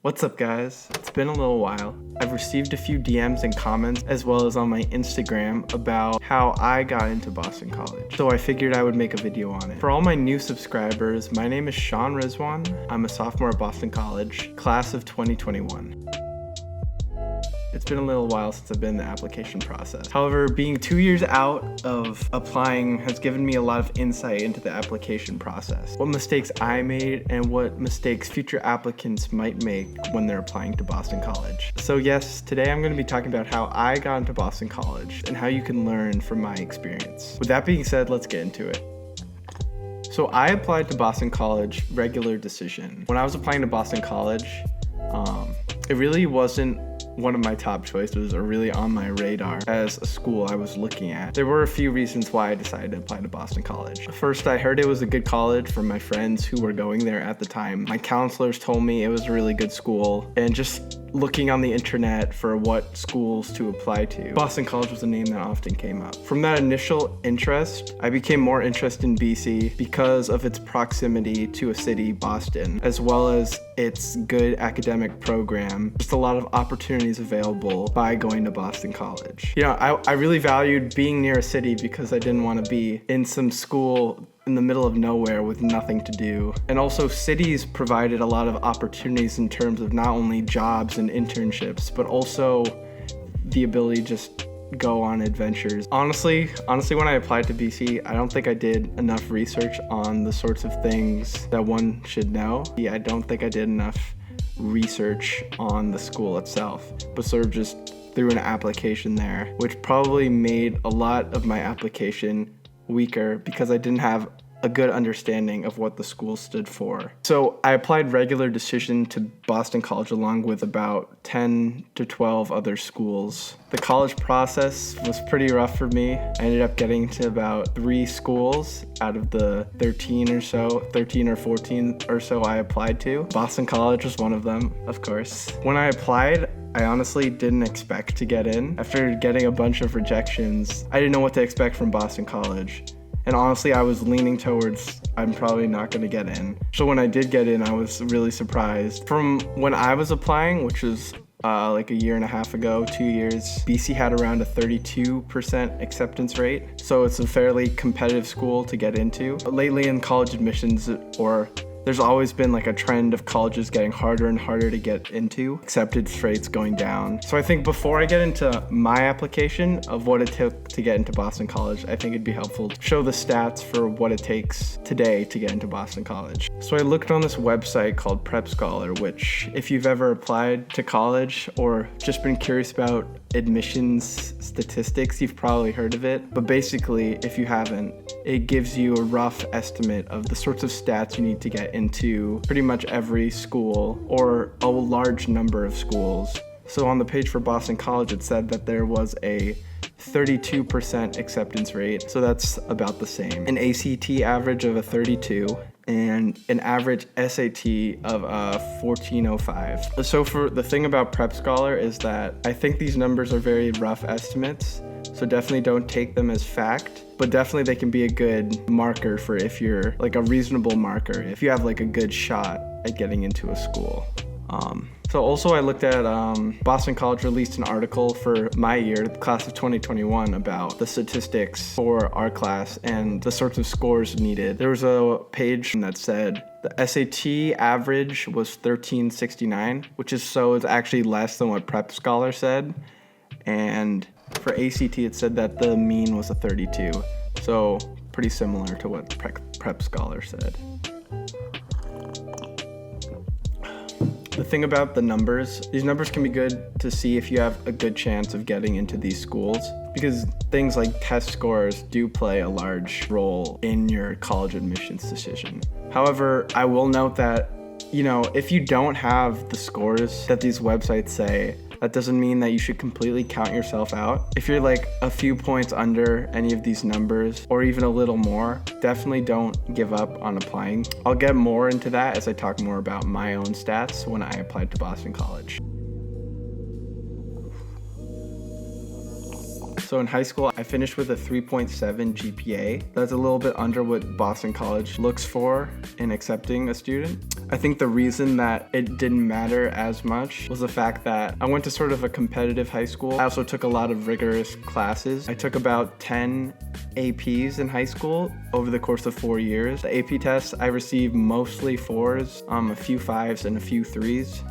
What's up, guys? It's been a little while. I've received a few DMs and comments as well as on my Instagram about how I got into Boston College. So I figured I would make a video on it. For all my new subscribers, my name is Shan Rizwan. I'm a sophomore at Boston College, class of 2021. It's been a little while since I've been in the application process. However, being 2 years out of applying has given me a lot of insight into the application process, what mistakes I made and what mistakes future applicants might make when they're applying to Boston College. So yes, today I'm going to be talking about how I got into Boston College and how you can learn from my experience. With that being said, let's get into it. So I applied to Boston College regular decision. When I was applying to Boston College, it really wasn't one of my top choices or really on my radar as a school I was looking at. There were a few reasons why I decided to apply to Boston College. First, I heard it was a good college from my friends who were going there at the time. My counselors told me it was a really good school, and just looking on the internet for what schools to apply to, Boston College was a name that often came up. From that initial interest, I became more interested in BC because of its proximity to a city, Boston, as well as its good academic program, just a lot of opportunities available by going to Boston College. You know, I really valued being near a city because I didn't want to be in some school in the middle of nowhere with nothing to do. And also cities provided a lot of opportunities in terms of not only jobs and internships, but also the ability to just go on adventures. Honestly, when I applied to BC, I don't think I did enough research on the sorts of things that one should know. I don't think I did enough research on the school itself, but sort of just threw an application there, which probably made a lot of my application weaker because I didn't have a good understanding of what the school stood for. So I applied regular decision to Boston College along with about 10 to 12 other schools. The college process was pretty rough for me. I ended up getting to about 3 schools out of the 13 or 14 or so I applied to. Boston College was one of them, of course. When I applied, I honestly didn't expect to get in. After getting a bunch of rejections, I didn't know what to expect from Boston College. And honestly, I was leaning towards I'm probably not going to get in. So when I did get in, I was really surprised. From when I was applying, which was like a year and a half ago, 2 years, BC had around a 32% acceptance rate. So it's a fairly competitive school to get into. Lately in college admissions, there's always been like a trend of colleges getting harder and harder to get into, acceptance rates going down. So I think before I get into my application of what it took to get into Boston College, I think it'd be helpful to show the stats for what it takes today to get into Boston College. So I looked on this website called Prep Scholar, which if you've ever applied to college or just been curious about admissions statistics, you've probably heard of it. But basically, if you haven't, it gives you a rough estimate of the sorts of stats you need to get into pretty much every school or a large number of schools. So on the page for Boston College, it said that there was a 32% acceptance rate, so that's about the same. An ACT average of a 32 and an average SAT of a 1405. So for the thing about Prep Scholar is that I think these numbers are very rough estimates, so definitely don't take them as fact, but definitely they can be a good marker for if you're like a reasonable marker, if you have like a good shot at getting into a school. So also I looked at Boston College released an article for my year, the class of 2021, about the statistics for our class and the sorts of scores needed. There was a page that said the SAT average was 1369, which is it's actually less than what Prep Scholar said. And for ACT, it said that the mean was a 32. So pretty similar to what Prep Scholar said. The thing about the numbers, these numbers can be good to see if you have a good chance of getting into these schools, because things like test scores do play a large role in your college admissions decision. However, I will note that, if you don't have the scores that these websites say, that doesn't mean that you should completely count yourself out. If you're like a few points under any of these numbers or even a little more, definitely don't give up on applying. I'll get more into that as I talk more about my own stats when I applied to Boston College. So in high school, I finished with a 3.7 GPA. That's a little bit under what Boston College looks for in accepting a student. I think the reason that it didn't matter as much was the fact that I went to sort of a competitive high school. I also took a lot of rigorous classes. I took about 10 APs in high school over the course of 4 years. The AP tests, I received mostly 4s, a few 5s, and a few 3s.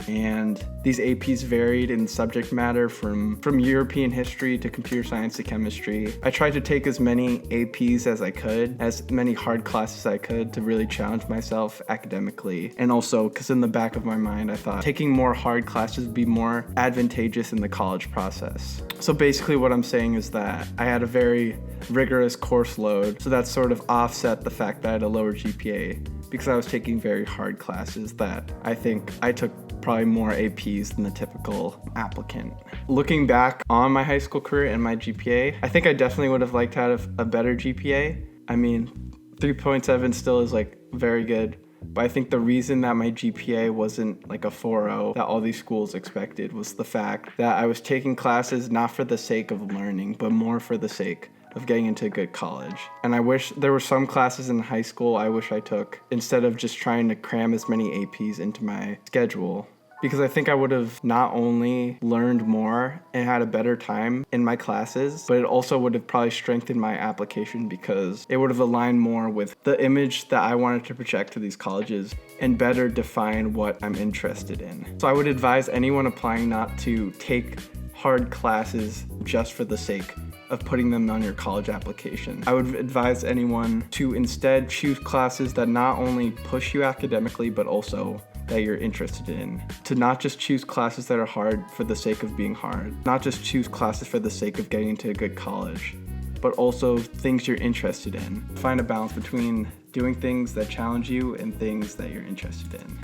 And these APs varied in subject matter from European history to computer science to chemistry. I tried to take as many APs as I could, as many hard classes as I could to really challenge myself academically. And also, because in the back of my mind, I thought taking more hard classes would be more advantageous in the college process. So basically what I'm saying is that I had a very rigorous course load, so that sort of offset the fact that I had a lower GPA because I was taking very hard classes that I think I took probably more APs than the typical applicant. Looking back on my high school career and my GPA, I think I definitely would have liked to have a better GPA. I mean, 3.7 still is like very good, but I think the reason that my GPA wasn't like a 4.0 that all these schools expected was the fact that I was taking classes not for the sake of learning, but more for the sake of getting into a good college. And I wish there were some classes in high school I wish I took instead of just trying to cram as many APs into my schedule. Because I think I would have not only learned more and had a better time in my classes, but it also would have probably strengthened my application because it would have aligned more with the image that I wanted to project to these colleges and better define what I'm interested in. So I would advise anyone applying not to take hard classes just for the sake of putting them on your college application. I would advise anyone to instead choose classes that not only push you academically, but also that you're interested in. To not just choose classes that are hard for the sake of being hard. Not just choose classes for the sake of getting into a good college, but also things you're interested in. Find a balance between doing things that challenge you and things that you're interested in.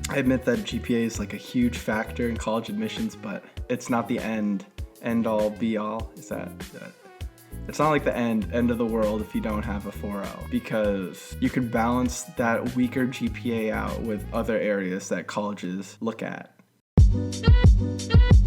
I admit that GPA is like a huge factor in college admissions, but it's not the end all be all. Is that it's not like the end of the world if you don't have a 4.0, because you could balance that weaker GPA out with other areas that colleges look at.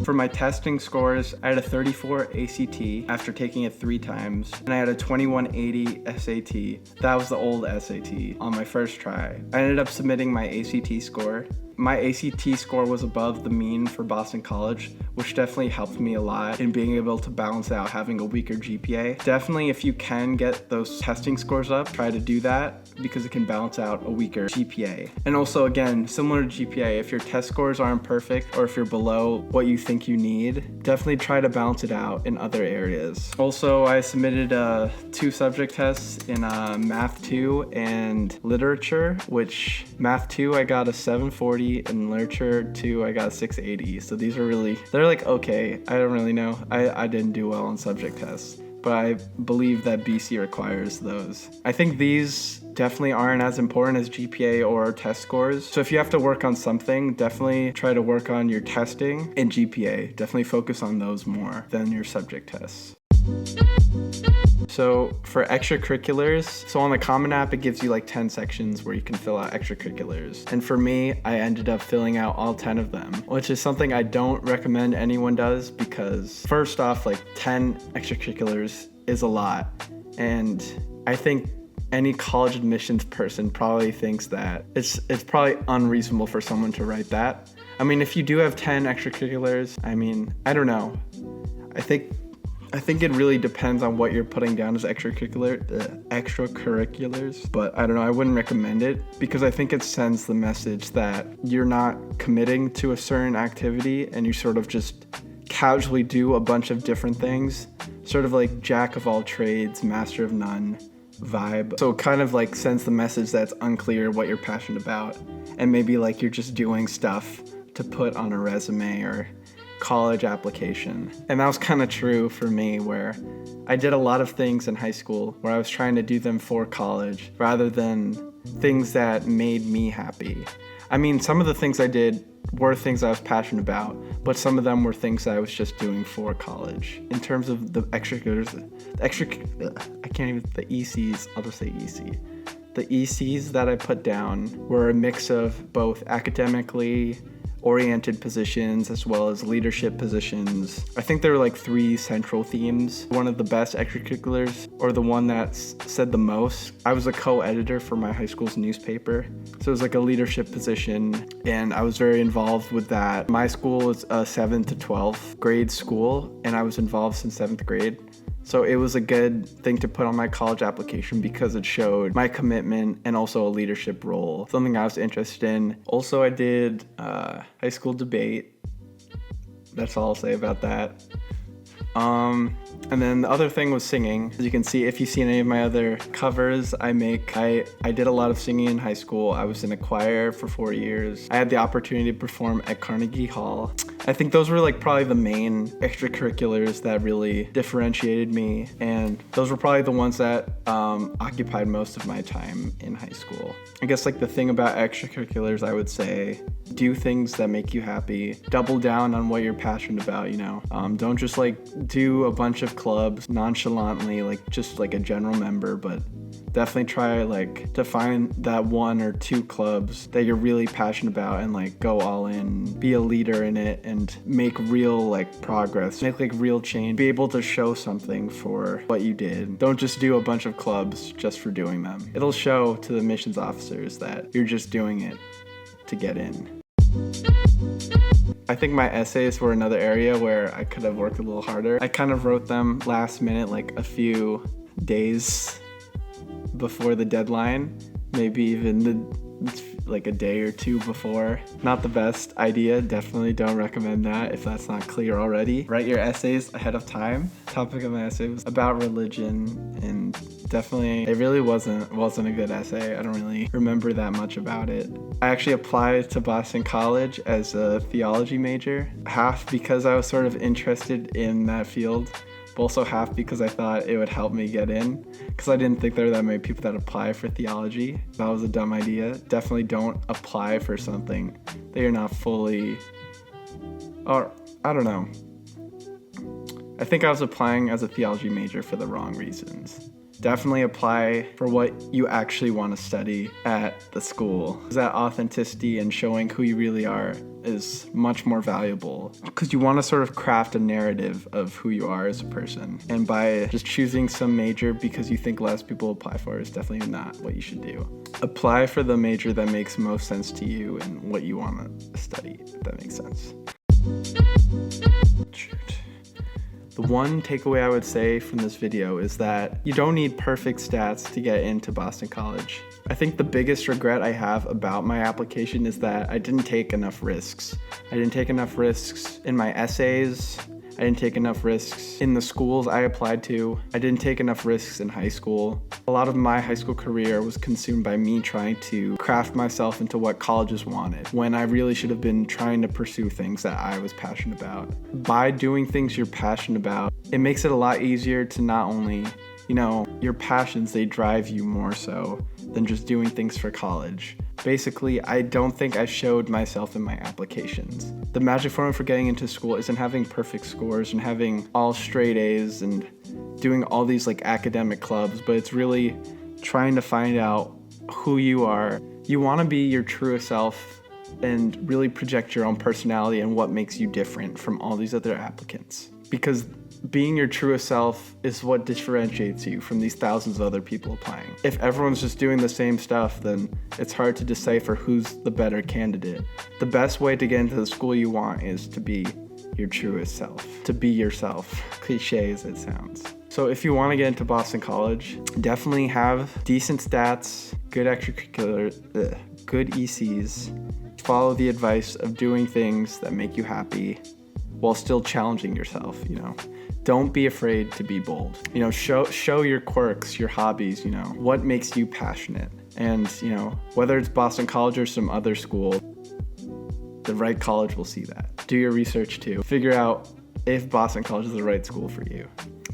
For my testing scores, I had a 34 ACT after taking it 3 times, and I had a 2180 SAT. That was the old SAT on my first try. I ended up submitting my ACT score. My ACT score was above the mean for Boston College, which definitely helped me a lot in being able to balance out having a weaker GPA. Definitely, if you can get those testing scores up, try to do that because it can balance out a weaker GPA. And also, again, similar to GPA, if your test scores aren't perfect or if you're below what you think you need, definitely try to balance it out in other areas. Also, I submitted 2 subject tests in Math 2 and Literature, which Math 2 I got a 740 and Literature 2 I got a 680. So these are they're like okay. I don't really know. I didn't do well on subject tests, but I believe that BC requires those. I think these definitely aren't as important as GPA or test scores. So if you have to work on something, definitely try to work on your testing and GPA. Definitely focus on those more than your subject tests. So for extracurriculars, so on the Common App, it gives you like 10 sections where you can fill out extracurriculars. And for me, I ended up filling out all 10 of them, which is something I don't recommend anyone does because first off, like 10 extracurriculars is a lot. And I think any college admissions person probably thinks that it's probably unreasonable for someone to write that. I mean, if you do have 10 extracurriculars, I mean, I don't know. I think it really depends on what you're putting down as extracurriculars, but I don't know, I wouldn't recommend it because I think it sends the message that you're not committing to a certain activity and you sort of just casually do a bunch of different things, sort of like jack of all trades, master of none vibe. So it kind of like sends the message that it's unclear what you're passionate about and maybe like you're just doing stuff to put on a resume or college application. And that was kind of true for me, where I did a lot of things in high school where I was trying to do them for college rather than things that made me happy. I mean, some of the things I did were things I was passionate about, but some of them were things I was just doing for college. In terms of the extracurriculars, the ECs, I'll just say EC. The ECs that I put down were a mix of both academically oriented positions as well as leadership positions. I think there were like 3 central themes. One of the best extracurriculars, or the one that said the most. I was a co-editor for my high school's newspaper, so it was like a leadership position, and I was very involved with that. My school is a 7th to 12th grade school, and I was involved since 7th grade. So it was a good thing to put on my college application because it showed my commitment and also a leadership role, something I was interested in. Also, I did high school debate. That's all I'll say about that. And then the other thing was singing. As you can see, if you see any of my other covers I did a lot of singing in high school. I was in a choir for 4 years. I had the opportunity to perform at Carnegie Hall. I think those were like probably the main extracurriculars that really differentiated me, and those were probably the ones that occupied most of my time in high school. I guess like the thing about extracurriculars, I would say, do things that make you happy. Double down on what you're passionate about, you know. Don't just like do a bunch of clubs nonchalantly, like just like a general member, but definitely try like to find that 1 or 2 clubs that you're really passionate about and like go all in, be a leader in it, and make real like progress, make like real change, be able to show something for what you did. Don't just do a bunch of clubs just for doing them. It'll show to the admissions officers that you're just doing it to get in. I think my essays were another area where I could have worked a little harder. I kind of wrote them last minute, like a few days before the deadline, maybe even like a day or 2 before. Not the best idea. Definitely don't recommend that if that's not clear already. Write your essays ahead of time. Topic of my essay was about religion, and definitely it really wasn't a good essay. I don't really remember that much about it. I actually applied to Boston College as a theology major, half because I was sort of interested in that field, but also half because I thought it would help me get in, because I didn't think there were that many people that apply for theology. That was a dumb idea. Definitely don't apply for something that you're not fully, or I don't know. I think I was applying as a theology major for the wrong reasons. Definitely apply for what you actually want to study at the school. That authenticity and showing who you really are is much more valuable, because you want to sort of craft a narrative of who you are as a person. And by just choosing some major because you think less people apply for is definitely not what you should do. Apply for the major that makes most sense to you and what you want to study, if that makes sense. The one takeaway I would say from this video is that you don't need perfect stats to get into Boston College. I think the biggest regret I have about my application is that I didn't take enough risks. I didn't take enough risks in my essays. I didn't take enough risks in the schools I applied to. I didn't take enough risks in high school. A lot of my high school career was consumed by me trying to craft myself into what colleges wanted, when I really should have been trying to pursue things that I was passionate about. By doing things you're passionate about, it makes it a lot easier to not only, you know, your passions, they drive you more so than just doing things for college. Basically, I don't think I showed myself in my applications. The magic formula for getting into school isn't having perfect scores and having all straight A's and doing all these like academic clubs, but it's really trying to find out who you are. You want to be your truest self and really project your own personality and what makes you different from all these other applicants. Because being your truest self is what differentiates you from these thousands of other people applying. If everyone's just doing the same stuff, then it's hard to decipher who's the better candidate. The best way to get into the school you want is to be your truest self, to be yourself, cliche as it sounds. So if you want to get into Boston College, definitely have decent stats, good extracurricular, good ECs, follow the advice of doing things that make you happy while still challenging yourself, you know. Don't be afraid to be bold. You know, show your quirks, your hobbies, you know, what makes you passionate. And, you know, whether it's Boston College or some other school, the right college will see that. Do your research too. Figure out if Boston College is the right school for you.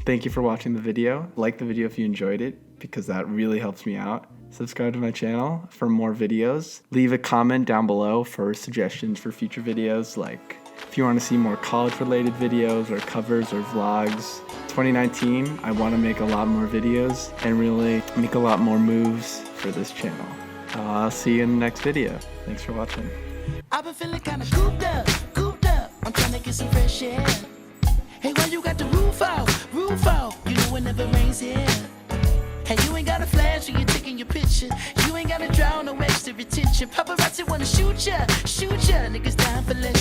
Thank you for watching the video. Like the video if you enjoyed it, because that really helps me out. Subscribe to my channel for more videos. Leave a comment down below for suggestions for future videos, like if you want to see more college-related videos or covers or vlogs. 2019, I want to make a lot more videos and really make a lot more moves for this channel. I'll see you in the next video. Thanks for watching. I've been feeling kinda cooped up. get some fresh air. Hey, why you got the roof out? Roof out. You know it never rains here. Hey, you ain't got a flash when you're taking your picture. You ain't gotta drown no extra attention. Paparazzi wanna shoot ya, niggas dying for less